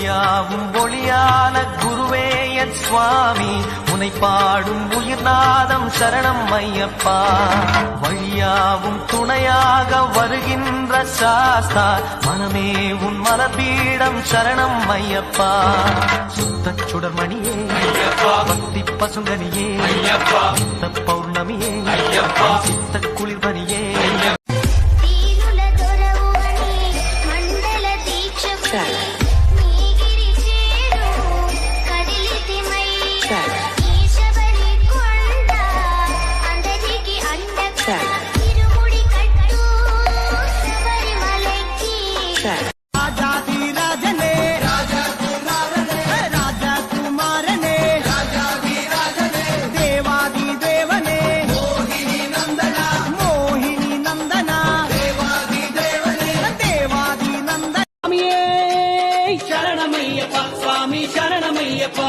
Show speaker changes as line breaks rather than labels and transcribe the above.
வழியாவும் ஒளியான குருவே என் சுவாமி உனை பாடும் உயிர்நாதம் சரணம் ஐயப்பா. வழியாவும் துணையாக வருகின்ற சாஸ்தா மனமே உன் மலபீடம் சரணம் ஐயப்பா. சுத்த சுடர்மணியே பக்தி பசுங்கனியே சித்த பௌர்ணமியே சித்த குளிர்மணியே
சரணமையப்பா சுவாமி சரணமையப்பா.